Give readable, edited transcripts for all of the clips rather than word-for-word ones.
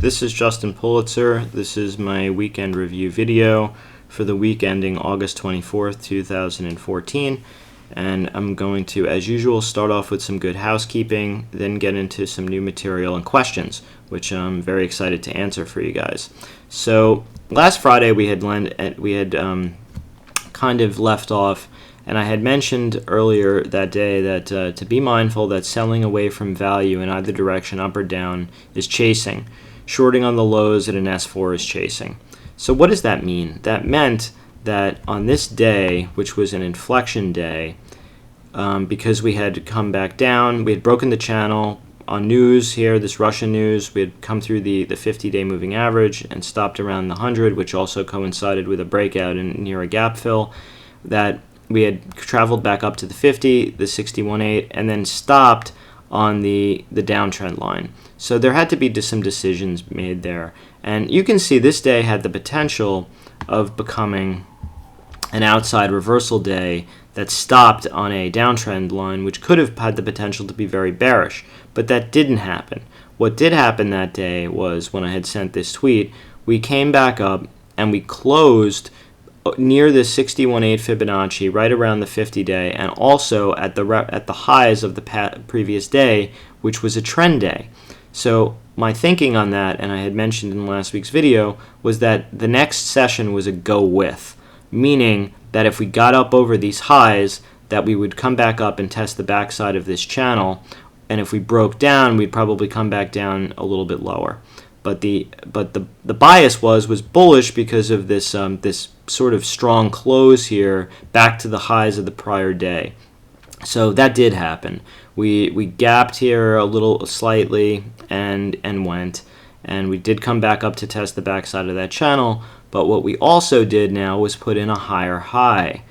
this is Justin Pulitzer. This is my weekend review video for the week ending August 24th, 2014. And I'm going to, as usual, start off with some good housekeeping, then get into some new material and questions, which I'm very excited to answer for you guys. So last Friday we had kind of left off, and I had mentioned earlier that day that to be mindful that selling away from value in either direction, up or down, is chasing. Shorting on the lows at an S4 is chasing. So what does that mean? That meant that on this day, which was an inflection day, because we had come back down, we had broken the channel on news here, this Russian news, we had come through the 50-day moving average and stopped around the 100, which also coincided with a breakout near a gap fill, that we had traveled back up to the 50, the 61.8, and then stopped on the downtrend line. So there had to be some decisions made there. And you can see this day had the potential of becoming an outside reversal day that stopped on a downtrend line, which could have had the potential to be very bearish. But that didn't happen. What did happen that day was, when I had sent this tweet, we came back up and we closed near the 61.8 Fibonacci, right around the 50-day, and also at the highs of the previous day, which was a trend day. So my thinking on that, and I had mentioned in last week's video, was that the next session was a go with, meaning that if we got up over these highs, that we would come back up and test the backside of this channel, and if we broke down, we'd probably come back down a little bit lower. But the bias was bullish because of this this sort of strong close here back to the highs of the prior day. So that did happen. We gapped here a little slightly and went, and we did come back up to test the backside of that channel. But what we also did now was put in a higher high.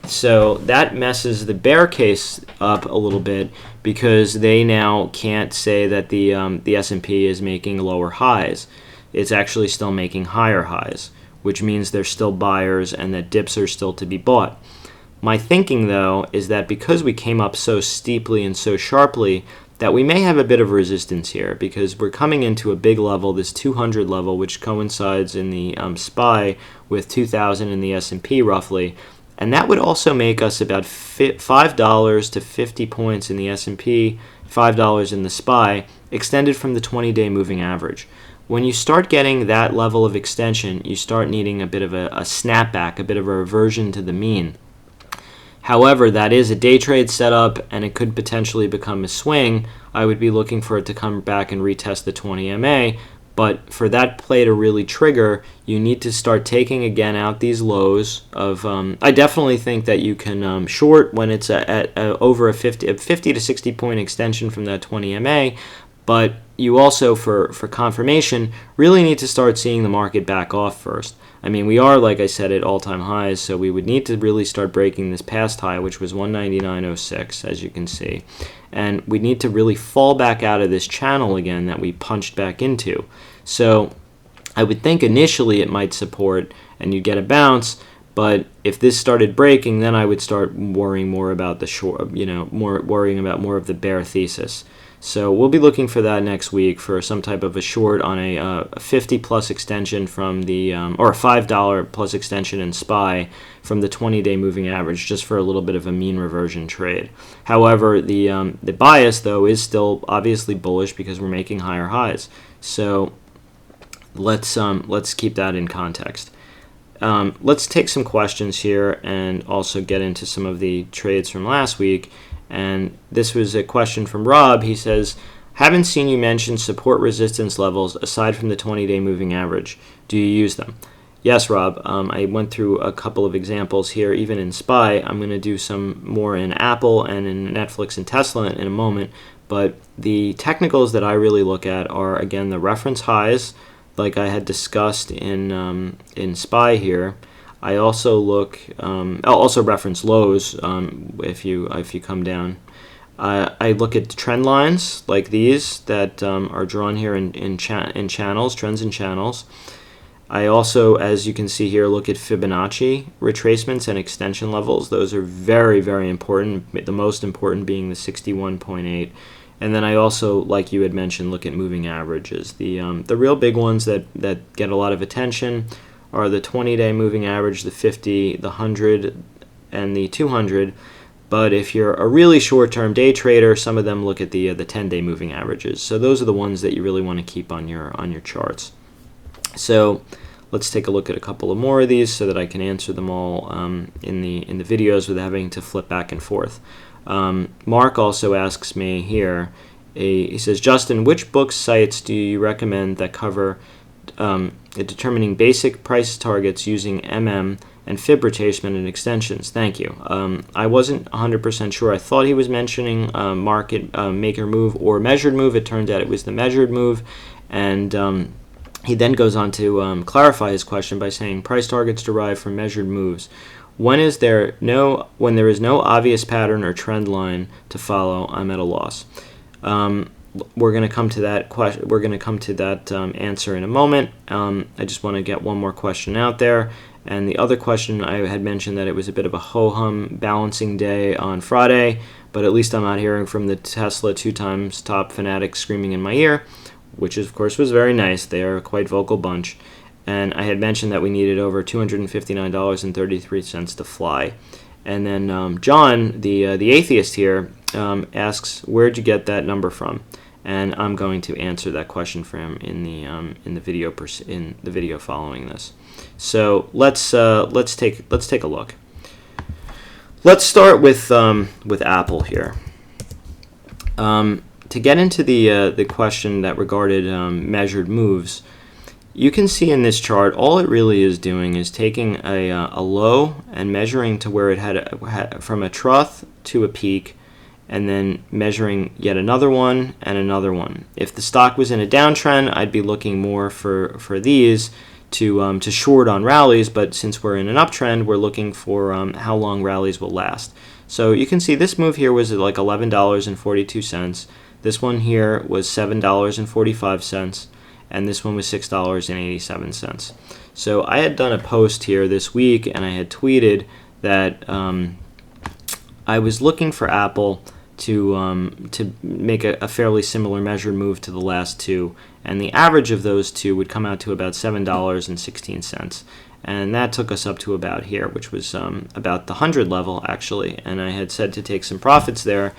So that messes the bear case up a little bit, because they now can't say that the S&P is making lower highs. It's actually still making higher highs, which means there's still buyers and that dips are still to be bought. My thinking, though, is that because we came up so steeply and so sharply, that we may have a bit of resistance here, because we're coming into a big level, this 200 level, which coincides in the SPY with 2,000 in the S&P roughly. And that would also make us about $5 to 50 points in the S&P, $5 in the SPY, extended from the 20-day moving average. When you start getting that level of extension, you start needing a bit of a snapback, a bit of a reversion to the mean. However, that is a day trade setup, and it could potentially become a swing. I would be looking for it to come back and retest the 20 MA. But for that play to really trigger, you need to start taking again out these lows of. I definitely think that you can short when it's at over a 50 to 60 point extension from that 20 MA. But you also, for confirmation, really need to start seeing the market back off first. I mean, we are, like I said, at all-time highs, so we would need to really start breaking this past high, which was 199.06, as you can see. And we need to really fall back out of this channel again that we punched back into. So I would think initially it might support and you'd get a bounce, but if this started breaking, then I would start worrying more about the short, worrying about more of the bear thesis. So we'll be looking for that next week for some type of a short on a 50 plus extension from the, or a $5 plus extension in SPY from the 20-day moving average, just for a little bit of a mean reversion trade. However, the bias though is still obviously bullish because we're making higher highs. So let's keep that in context. Let's take some questions here and also get into some of the trades from last week. And this was a question from Rob. He says, haven't seen you mention support resistance levels aside from the 20-day moving average. Do you use them? Yes, Rob. I went through a couple of examples here, even in SPY. I'm going to do some more in Apple and in Netflix and Tesla in a moment. But the technicals that I really look at are, again, the reference highs, like I had discussed in SPY here. I also look. I'll also reference lows if you come down. I look at trend lines like these that are drawn here in channels, trends and channels. I also, as you can see here, look at Fibonacci retracements and extension levels. Those are very, very important, the most important being the 61.8 And then I also, like you had mentioned, look at moving averages. The real big ones that get a lot of attention are the 20-day moving average, the 50, the 100, and the 200. But if you're a really short-term day trader, some of them look at the 10-day moving averages. So those are the ones that you really want to keep on your charts. So let's take a look at a couple of more of these so that I can answer them all in the videos without having to flip back and forth. Mark also asks me here, he says, Justin, which book sites do you recommend that cover determining basic price targets using MM and fib retracement and extensions? Thank you. I wasn't 100% sure. I thought he was mentioning market maker move or measured move. It turned out it was the measured move. And he then goes on to clarify his question by saying price targets derived from measured moves. When there is no obvious pattern or trend line to follow, I'm at a loss. We're going to come to that question. We're going to come to that answer in a moment. I just want to get one more question out there. And the other question, I had mentioned that it was a bit of a ho-hum balancing day on Friday, but at least I'm not hearing from the Tesla 2x top fanatics screaming in my ear, which of course was very nice. They are a quite vocal bunch. And I had mentioned that we needed over $259.33 to fly. And then John, the atheist here, asks, where'd you get that number from? And I'm going to answer that question for him in the video following this. So let's take a look. Let's start with Apple here. To get into the question that regarded measured moves, you can see in this chart all it really is doing is taking a low and measuring to where it had from a trough to a peak, and then measuring yet another one and another one. If the stock was in a downtrend, I'd be looking more for these to short on rallies, but since we're in an uptrend, we're looking for how long rallies will last. So you can see this move here was at like $11.42. This one here was $7.45. And this one was $6.87. So I had done a post here this week, and I had tweeted that I was looking for Apple to make a fairly similar measured move to the last two, and the average of those two would come out to about $7.16. And that took us up to about here, which was about the 100 level, actually. And I had said to take some profits there.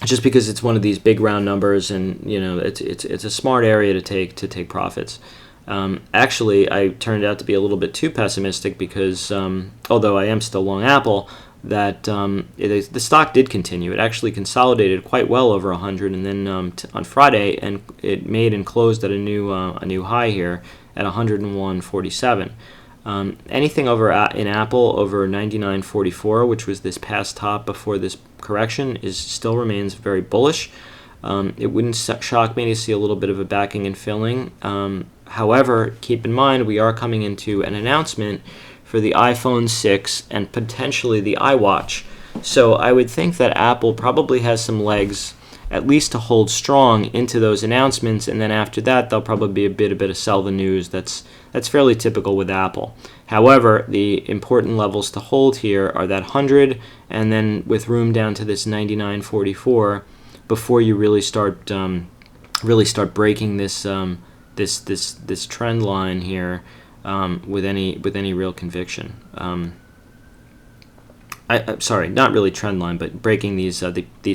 Just because it's one of these big round numbers, and it's a smart area to take profits. Actually, I turned out to be a little bit too pessimistic because although I am still long Apple, that the stock did continue. It actually consolidated quite well over 100, and then on Friday, and it made and closed at a new high here at 101.47. Anything over in Apple over 99.44, which was this past top before this correction, still remains very bullish. It wouldn't shock me to see a little bit of a backing and filling. However, keep in mind we are coming into an announcement for the iPhone 6 and potentially the iWatch. So I would think that Apple probably has some legs, at least to hold strong into those announcements, and then after that there'll probably be a bit of sell the news. That's fairly typical with Apple. However, the important levels to hold here are that 100, and then with room down to this 99.44 before you really start breaking this this trend line here with any real conviction. Sorry, not really trend line, but breaking these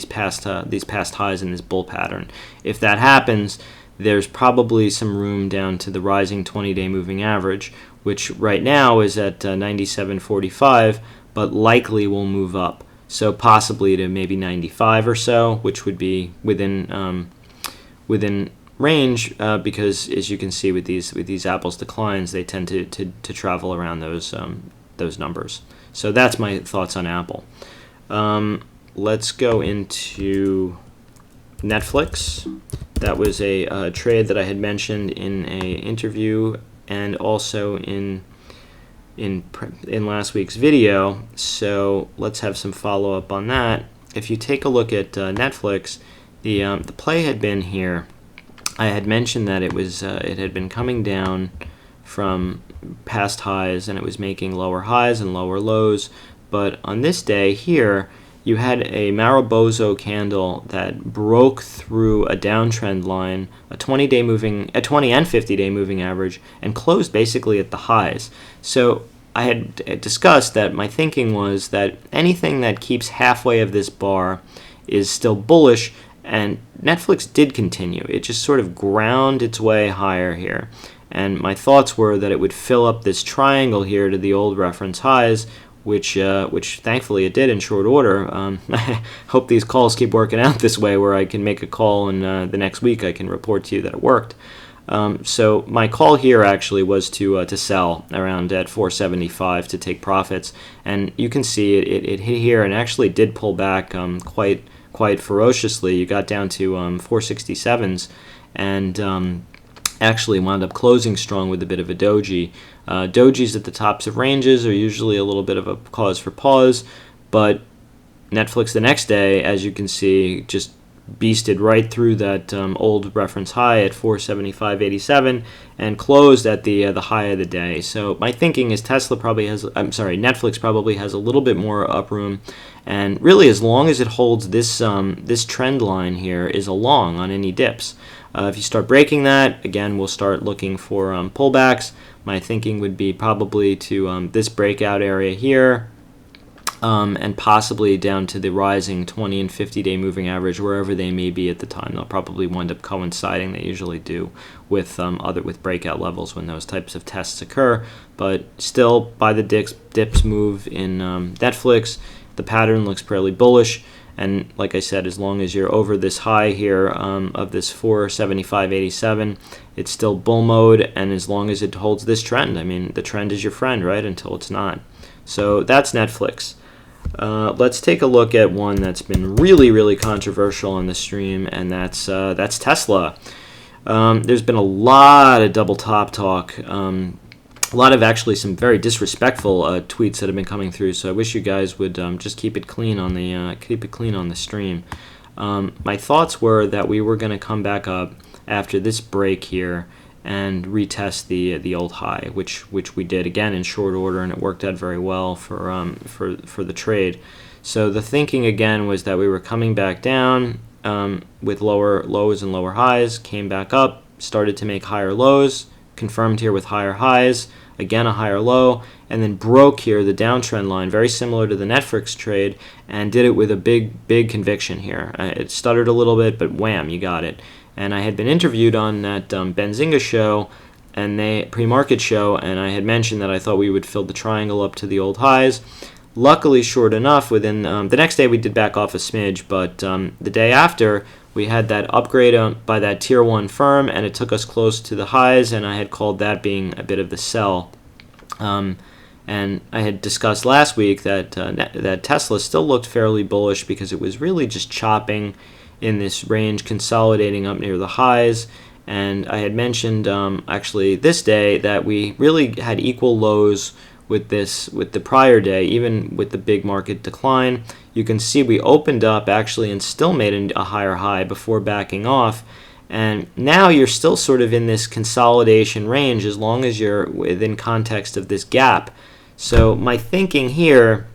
past highs in this bull pattern. If that happens, there's probably some room down to the rising 20-day moving average, which right now is at 97.45, but likely will move up. So possibly to maybe 95 or so, which would be within range, because as you can see with these Apple's declines, they tend to travel around those numbers. So that's my thoughts on Apple. Let's go into Netflix. That was a trade that I had mentioned in an interview and also in last week's video. So let's have some follow-up on that. If you take a look at Netflix, the play had been here. I had mentioned that it had been coming down from past highs, and it was making lower highs and lower lows. But on this day here, you had a Mariboso candle that broke through a downtrend line, a 20 and 50-day moving average, and closed basically at the highs. So I had discussed that my thinking was that anything that keeps halfway of this bar is still bullish, and Netflix did continue. It just sort of ground its way higher here. And my thoughts were that it would fill up this triangle here to the old reference highs, which thankfully it did in short order. I hope these calls keep working out this way, where I can make a call and the next week I can report to you that it worked. So my call here actually was to sell around at 475 to take profits, and you can see it hit here and actually did pull back quite ferociously. You got down to 467s and actually wound up closing strong with a bit of a doji. Dojis at the tops of ranges are usually a little bit of a cause for pause, but Netflix the next day, as you can see, just beasted right through that old reference high at 475.87 and closed at the high of the day. So my thinking is Netflix probably has a little bit more up room, and really as long as it holds this trend line here is a long on any dips. If you start breaking that, again, we'll start looking for pullbacks. My thinking would be probably to this breakout area here, and possibly down to the rising 20 and 50-day moving average, wherever they may be at the time. They'll probably wind up coinciding. They usually do with with breakout levels when those types of tests occur. But still, by the dips move in Netflix, the pattern looks fairly bullish. And like I said, as long as you're over this high here of this 475.87, it's still bull mode. And as long as it holds this trend, I mean, the trend is your friend, right? Until it's not. So that's Netflix. Let's take a look at one that's been really, really controversial on the stream, and that's Tesla. There's been a lot of double top talk. A lot of actually some very disrespectful tweets that have been coming through. So I wish you guys would just keep it clean on the stream. My thoughts were that we were going to come back up after this break here and retest the old high, which we did again in short order, and it worked out very well for the trade. So the thinking again was that we were coming back down with lower lows and lower highs, came back up, started to make higher lows, confirmed here with higher highs, again a higher low, and then broke here the downtrend line, very similar to the Netflix trade, and did it with a big conviction here. It stuttered a little bit, but wham, you got it. And I had been interviewed on that Benzinga show, and pre-market show, and I had mentioned that I thought we would fill the triangle up to the old highs. Luckily, short enough, within the next day we did back off a smidge, but the day after we had that upgrade by that tier 1 firm, and it took us close to the highs, and I had called that being a bit of the sell. And I had discussed last week that Tesla still looked fairly bullish because it was really just chopping in this range, consolidating up near the highs. And I had mentioned actually this day that we really had equal lows with the prior day, even with the big market decline. You can see we opened up actually and still made a higher high before backing off. And now you're still sort of in this consolidation range as long as you're within context of this gap. So my thinking here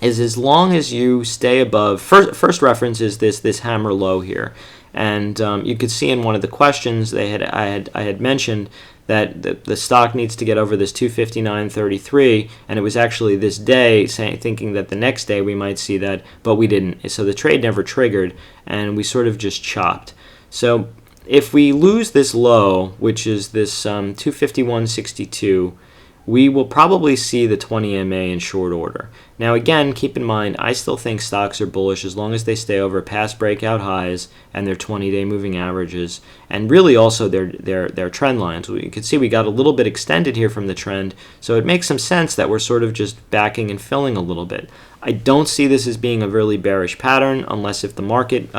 is as long as you stay above, first reference is this hammer low here. And you could see in one of the questions I had mentioned that the stock needs to get over this 259.33, and it was actually this day thinking that the next day we might see that, but we didn't. So the trade never triggered, and we sort of just chopped. So if we lose this low, which is this 251.62, we will probably see the 20 MA in short order. Now again, keep in mind, I still think stocks are bullish as long as they stay over past breakout highs and their 20-day moving averages, and really also their trend lines. You can see we got a little bit extended here from the trend, so it makes some sense that we're sort of just backing and filling a little bit. I don't see this as being a really bearish pattern, unless if the market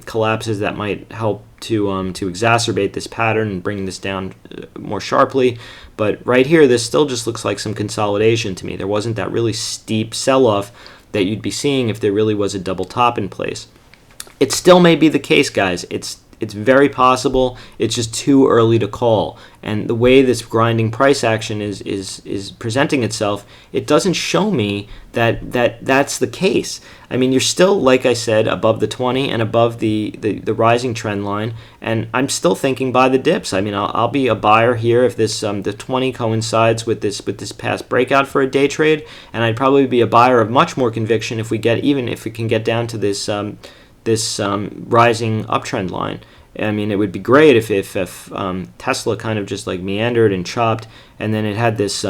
collapses, that might help to exacerbate this pattern and bring this down more sharply. But right here, this still just looks like some consolidation to me. There wasn't that really steep sell-off that you'd be seeing if there really was a double top in place. It still may be the case, guys. It's very possible. It's just too early to call. And the way this grinding price action is presenting itself, it doesn't show me that's the case. I mean, you're still, like I said, above the 20 and above the rising trend line, and I'm still thinking buy the dips. I mean, I'll be a buyer here if this the 20 coincides with this past breakout for a day trade, and I'd probably be a buyer of much more conviction if we can get down to this rising uptrend line. I mean, it would be great if Tesla kind of just like meandered and chopped, and then it had this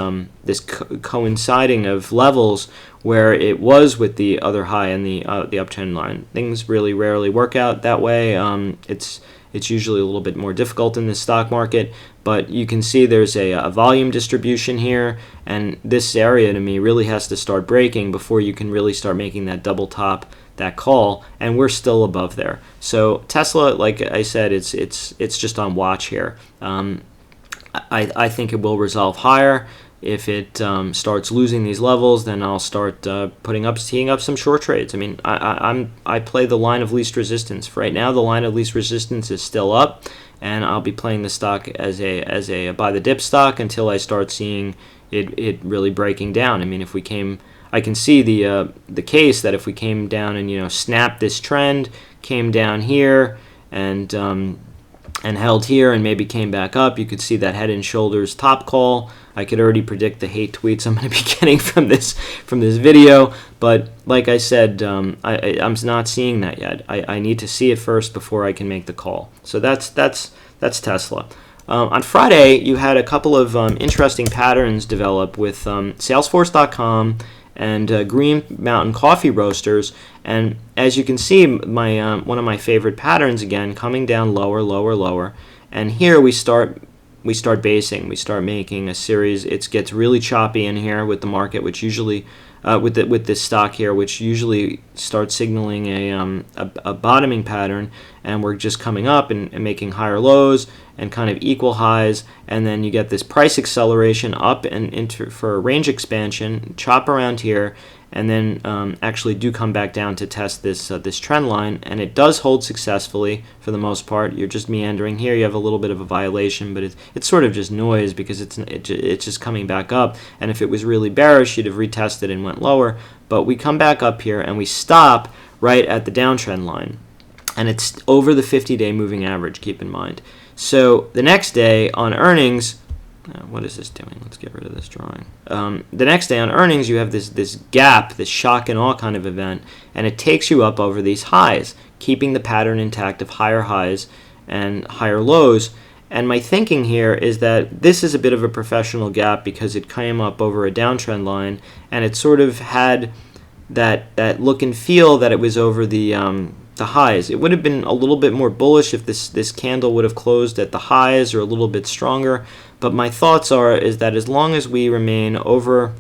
coinciding of levels where it was with the other high and the uptrend line. Things really rarely work out that way. It's usually a little bit more difficult in the stock market, but you can see there's a volume distribution here, and this area to me really has to start breaking before you can really start making that double top, that call, and we're still above there. So Tesla, like I said, it's just on watch here. I think it will resolve higher. If it starts losing these levels, then I'll start teeing up some short trades. I mean, I play the line of least resistance. For right now, the line of least resistance is still up, and I'll be playing the stock as a buy the dip stock until I start seeing it really breaking down. I mean, I can see the case that if we came down and snapped this trend, came down here and held here and maybe came back up, you could see that head and shoulders top call. I could already predict the hate tweets I'm going to be getting from this video, but like I said, I'm not seeing that yet. I need to see it first before I can make the call. So that's Tesla. On Friday, you had a couple of interesting patterns develop with Salesforce.com and Green Mountain Coffee Roasters, and as you can see, my one of my favorite patterns again, coming down lower, lower, lower, and here we start basing, we start making a series. It gets really choppy in here with the market, which usually with this stock here, which usually starts signaling a bottoming pattern, and we're just coming up and making higher lows and kind of equal highs, and then you get this price acceleration up and for a range expansion, chop around here, and then actually do come back down to test this trend line, and it does hold successfully for the most part. You're just meandering here. You have a little bit of a violation, but it's sort of just noise because it's just coming back up. And if it was really bearish, you'd have retested and went lower. But we come back up here and we stop right at the downtrend line, and it's over the 50-day moving average. Keep in mind. So the next day on earnings. What is this doing? Let's get rid of this drawing. The next day on earnings, you have this gap, this shock and awe kind of event, and it takes you up over these highs, keeping the pattern intact of higher highs and higher lows. And my thinking here is that this is a bit of a professional gap because it came up over a downtrend line, and it sort of had that look and feel that it was over the highs. It would have been a little bit more bullish if this candle would have closed at the highs or a little bit stronger. But my thoughts is that as long as we remain over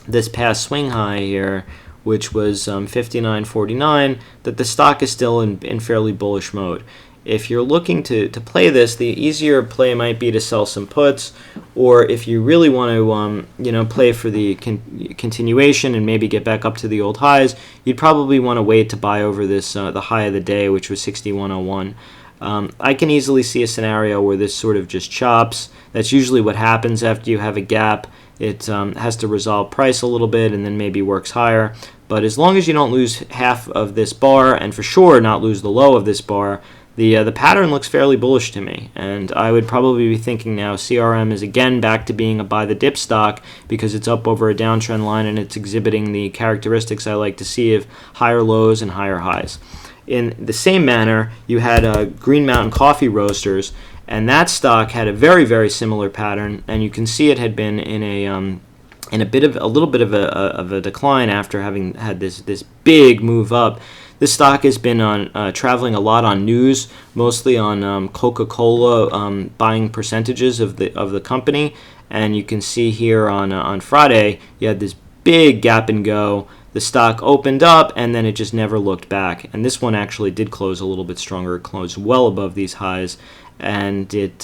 this past swing high here, which was 59.49, that the stock is still in fairly bullish mode. If you're looking to play this, the easier play might be to sell some puts, or if you really want to play for the continuation and maybe get back up to the old highs, you'd probably want to wait to buy over this the high of the day, which was 61.01. I can easily see a scenario where this sort of just chops. That's usually what happens after you have a gap. It has to resolve price a little bit and then maybe works higher. But as long as you don't lose half of this bar, and for sure not lose the low of this bar, the pattern looks fairly bullish to me. And I would probably be thinking now CRM is again back to being a buy the dip stock because it's up over a downtrend line and it's exhibiting the characteristics I like to see of higher lows and higher highs. In the same manner, you had Green Mountain Coffee Roasters, and that stock had a very, very similar pattern, and you can see it had been in a little bit of a decline after having had this big move up. This stock has been traveling a lot on news, mostly on Coca-Cola buying percentages of the company, and you can see here on Friday you had this big gap and go. The stock opened up and then it just never looked back. And this one actually did close a little bit stronger. It closed well above these highs, and it's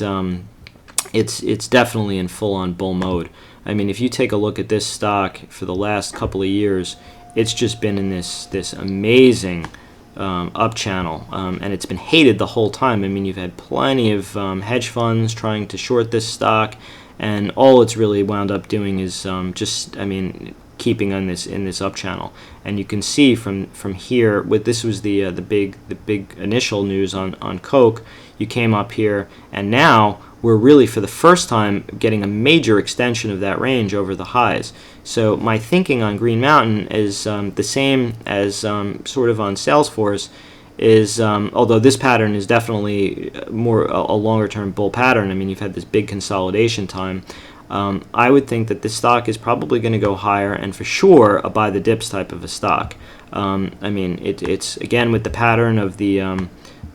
definitely in full-on bull mode. I mean, if you take a look at this stock for the last couple of years, it's just been in this amazing up channel, and it's been hated the whole time. I mean, you've had plenty of hedge funds trying to short this stock, and all it's really wound up doing is keeping on this in this up channel. And you can see from here, this was the big initial news on Coke. You came up here, and now we're really for the first time getting a major extension of that range over the highs. So my thinking on Green Mountain is the same as sort of on Salesforce. Although this pattern is definitely more a longer term bull pattern. I mean, you've had this big consolidation time. I would think that this stock is probably going to go higher, and for sure a buy the dips type of a stock. It's again with the pattern of the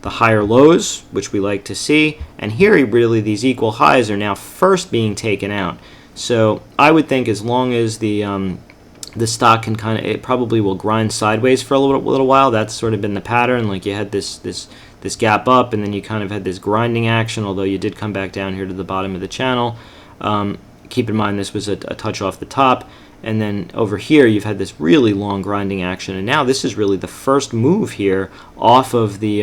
higher lows, which we like to see, and here really these equal highs are now first being taken out. So I would think as long as the stock can it probably will grind sideways for a little while. That's sort of been the pattern. Like you had this gap up, and then you kind of had this grinding action, although you did come back down here to the bottom of the channel. Keep in mind this was a touch off the top, and then over here you've had this really long grinding action, and now this is really the first move here off of the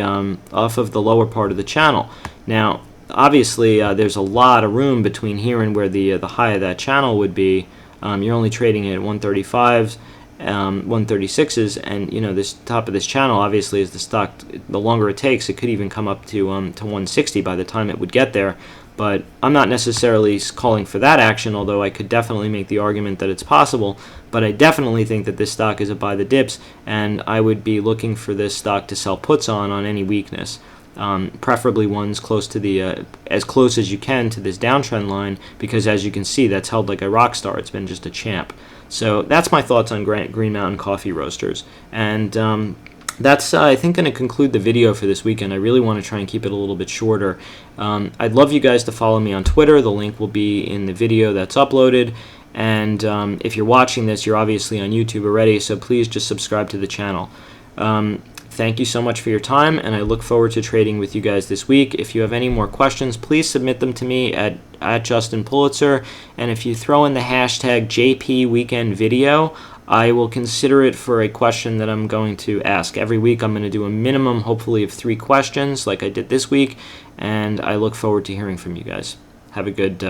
lower part of the channel. Now obviously there's a lot of room between here and where the high of that channel would be. You're only trading at 135s, 136s, and this top of this channel obviously is the stock. The longer it takes, it could even come up to 160 by the time it would get there. But I'm not necessarily calling for that action, although I could definitely make the argument that it's possible. But I definitely think that this stock is a buy the dips, and I would be looking for this stock to sell puts on any weakness. Preferably ones close to as close as you can to this downtrend line, because as you can see, that's held like a rock star. It's been just a champ. So that's my thoughts on Green Mountain Coffee Roasters, and that's, I think, going to conclude the video for this weekend. I really want to try and keep it a little bit shorter. I'd love you guys to follow me on Twitter. The link will be in the video that's uploaded. And if you're watching this, you're obviously on YouTube already, so please just subscribe to the channel. Thank you so much for your time, and I look forward to trading with you guys this week. If you have any more questions, please submit them to me at Justin Pulitzer. And if you throw in the hashtag JPWeekendVideo, I will consider it for a question that I'm going to ask. Every week I'm going to do a minimum, hopefully, of 3 questions like I did this week, and I look forward to hearing from you guys. Have a good